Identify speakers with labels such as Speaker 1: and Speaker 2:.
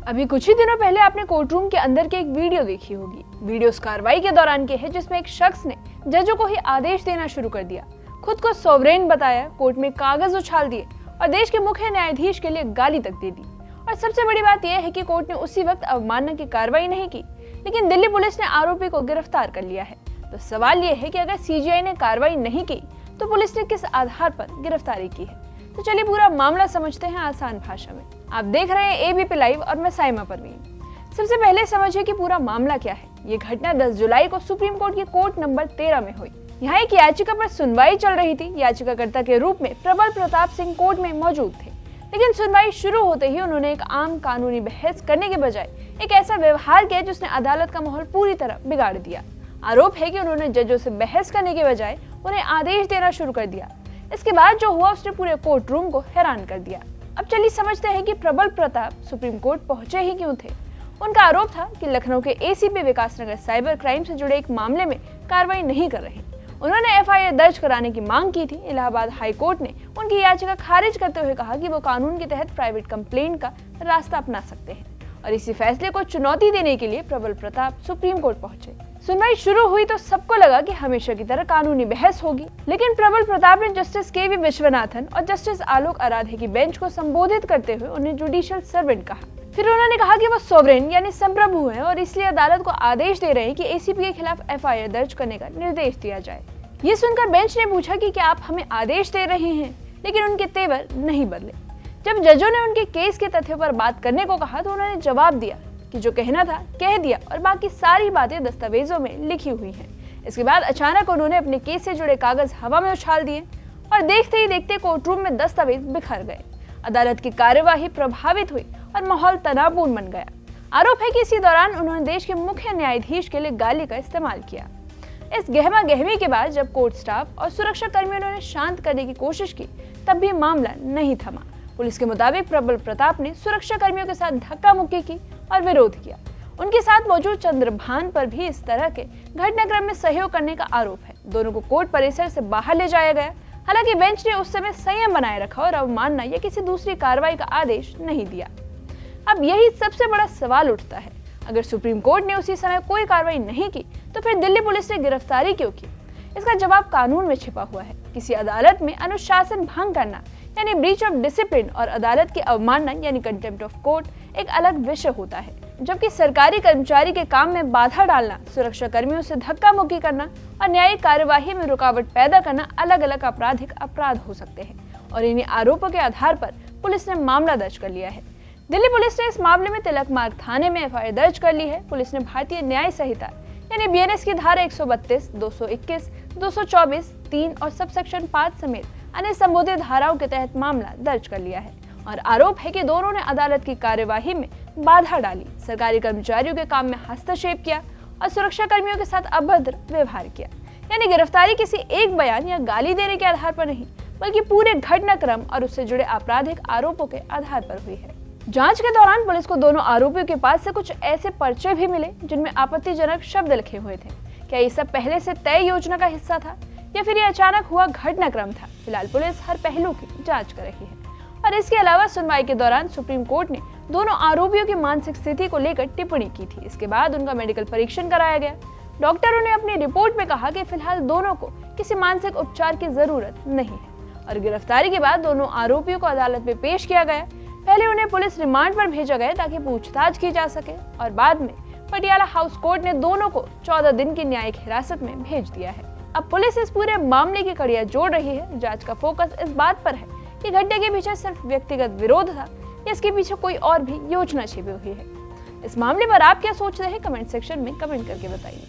Speaker 1: अभी कुछ ही दिनों पहले आपने कोर्ट रूम के अंदर की एक वीडियो देखी होगी। वीडियो उस कार्रवाई के दौरान की है जिसमें एक शख्स ने जजों को ही आदेश देना शुरू कर दिया, खुद को सॉवरेन बताया, कोर्ट में कागज उछाल दिए और देश के मुख्य न्यायाधीश के लिए गाली तक दे दी। और सबसे बड़ी बात यह है कि कोर्ट ने उसी वक्त अवमानना की कार्रवाई नहीं की, लेकिन दिल्ली पुलिस ने आरोपी को गिरफ्तार कर लिया है। तो सवाल यह है कि अगर सीजीआई ने कार्रवाई नहीं की तो पुलिस ने किस आधार पर गिरफ्तारी की है। तो चलिए पूरा मामला समझते हैं आसान भाषा में। आप देख रहे हैं एबीपी लाइव और मैं साइमा परवीन। सबसे पहले समझिए कि पूरा मामला क्या है। ये घटना 10 जुलाई को सुप्रीम कोर्ट की कोर्ट नंबर 13 में हुई। यहाँ एक याचिका पर सुनवाई चल रही थी। याचिकाकर्ता के रूप में प्रबल प्रताप सिंह कोर्ट में मौजूद थे, लेकिन सुनवाई शुरू होते ही उन्होंने एक आम कानूनी बहस करने के बजाय एक ऐसा व्यवहार किया जिसने अदालत का माहौल पूरी तरह बिगाड़ दिया। आरोप है कि उन्होंने जजों से बहस करने के बजाय उन्हें आदेश देना शुरू कर दिया। इसके बाद जो हुआ उसने पूरे कोर्ट रूम को हैरान कर दिया। अब चलिए समझते हैं कि प्रबल प्रताप सुप्रीम कोर्ट पहुंचे ही क्यों थे। उनका आरोप था कि लखनऊ के एसीपी विकास नगर साइबर क्राइम से जुड़े एक मामले में कार्रवाई नहीं कर रहे। उन्होंने एफआईआर दर्ज कराने की मांग की थी। इलाहाबाद हाई कोर्ट ने उनकी याचिका खारिज करते हुए कहा कि वो कानून के तहत प्राइवेट कंप्लेंट का रास्ता अपना सकते हैं, और इसी फैसले को चुनौती देने के लिए प्रबल प्रताप सुप्रीम कोर्ट पहुंचे। सुनवाई शुरू हुई तो सबको लगा कि हमेशा की तरह कानूनी बहस होगी, लेकिन प्रबल प्रताप ने जस्टिस के वी विश्वनाथन और जस्टिस आलोक आराधे की बेंच को संबोधित करते हुए उन्हें जुडिशियल सर्वेंट कहा। फिर उन्होंने कहा कि वो सोवरेन यानी संप्रभु हैं और इसलिए अदालत को आदेश दे रहे हैं कि एसीपी के खिलाफ एफआईआर दर्ज करने का निर्देश दिया जाए। ये सुनकर बेंच ने पूछा कि क्या आप हमें आदेश दे रहे हैं, लेकिन उनके तेवर नहीं बदले। जब जजों ने उनके केस के तथ्यों पर बात करने को कहा तो उन्होंने जवाब दिया कि जो कहना था कह दिया और बाकी सारी बातें दस्तावेजों में लिखी हुई हैं। इसके बाद अचानक उन्होंने अपने केस से जुड़े कागज हवा में उछाल दिए और देखते ही देखते कोर्ट रूम में दस्तावेज बिखर गए। अदालत की कार्यवाही प्रभावित हुई और माहौल तनावपूर्ण बन गया। आरोप है कि इसी दौरान उन्होंने देश के मुख्य न्यायाधीश के लिए गाली का इस्तेमाल किया। इस गहमा गहमी के बाद जब कोर्ट स्टाफ और सुरक्षा कर्मियों ने शांत करने की कोशिश की तब भी मामला नहीं थमा। पुलिस के मुताबिक प्रबल प्रताप ने सुरक्षा कर्मियों के साथ धक्का मुक्की की और विरोध किया। उनके साथ मौजूद चंद्रभान पर भी इस तरह के घटनाक्रम में सहयोग करने का आरोप है। दोनों को कोर्ट परिसर से बाहर ले जाया गया। हालांकि बेंच ने उस समय संयम बनाए रखा और अवमानना या किसी दूसरी कार्रवाई का आदेश नहीं दिया। अब यही सबसे बड़ा सवाल उठता है, अगर सुप्रीम कोर्ट ने उसी समय कोई कार्रवाई नहीं की तो फिर दिल्ली पुलिस ने गिरफ्तारी क्यों की? इसका जवाब कानून में छिपा हुआ है। किसी अदालत में अनुशासन भंग करना यानी ब्रीच ऑफ डिसिप्लिन और अदालत की अवमानना यानी कंटेम्प्ट ऑफ कोर्ट एक अलग विषय होता है, जबकि सरकारी कर्मचारी के काम में बाधा डालना, सुरक्षा कर्मियों से धक्का मुक्की करना और न्यायिक कार्यवाही में रुकावट पैदा करना अलग अलग आपराधिक अपराध हो सकते हैं। और इन्हीं आरोपों के आधार पर पुलिस ने मामला दर्ज कर लिया है। दिल्ली पुलिस ने इस मामले में तिलक मार्ग थाने में एफआईआर दर्ज कर ली है। पुलिस ने भारतीय न्याय संहिता यानी बीएनएस की धारा 132, 221, 224, 3 और सबसेक्शन 5 समेत अन्य संबोधित धाराओं के तहत मामला दर्ज कर लिया है। और आरोप है कि दोनों ने अदालत की कार्यवाही में बाधा डाली, सरकारी कर्मचारियों के काम में हस्तक्षेप किया और सुरक्षा कर्मियों के साथ अभद्र व्यवहार किया। यानी गिरफ्तारी किसी एक बयान या गाली देने के आधार पर नहीं, बल्कि पूरे घटनाक्रम और उससे जुड़े आपराधिक आरोपों के आधार पर हुई है। जांच के दौरान पुलिस को दोनों आरोपियों के पास से कुछ ऐसे पर्चे भी मिले जिनमें आपत्तिजनक शब्द लिखे हुए थे। क्या ये सब पहले से तय योजना का हिस्सा था या फिर ये अचानक हुआ घटनाक्रम था? फिलहाल पुलिस हर पहलू की जांच कर रही है। और इसके अलावा सुनवाई के दौरान सुप्रीम कोर्ट ने दोनों आरोपियों की मानसिक स्थिति को लेकर टिप्पणी की थी। इसके बाद उनका मेडिकल परीक्षण कराया गया। डॉक्टरों ने अपनी रिपोर्ट में कहा कि फिलहाल दोनों को किसी मानसिक उपचार की जरूरत नहीं है। और गिरफ्तारी के बाद दोनों आरोपियों को अदालत में पेश किया गया। पहले उन्हें पुलिस रिमांड पर भेजा गया ताकि पूछताछ की जा सके और बाद में पटियाला हाउस कोर्ट ने दोनों को 14 दिन की न्यायिक हिरासत में भेज दिया है। अब पुलिस इस पूरे मामले की कड़ियां जोड़ रही है। जांच का फोकस इस बात पर है कि घटना के पीछे सिर्फ व्यक्तिगत विरोध था या इसके पीछे कोई और भी योजना छिपी हुई है। इस मामले पर आप क्या सोच रहे हैं? कमेंट सेक्शन में कमेंट करके बताइए।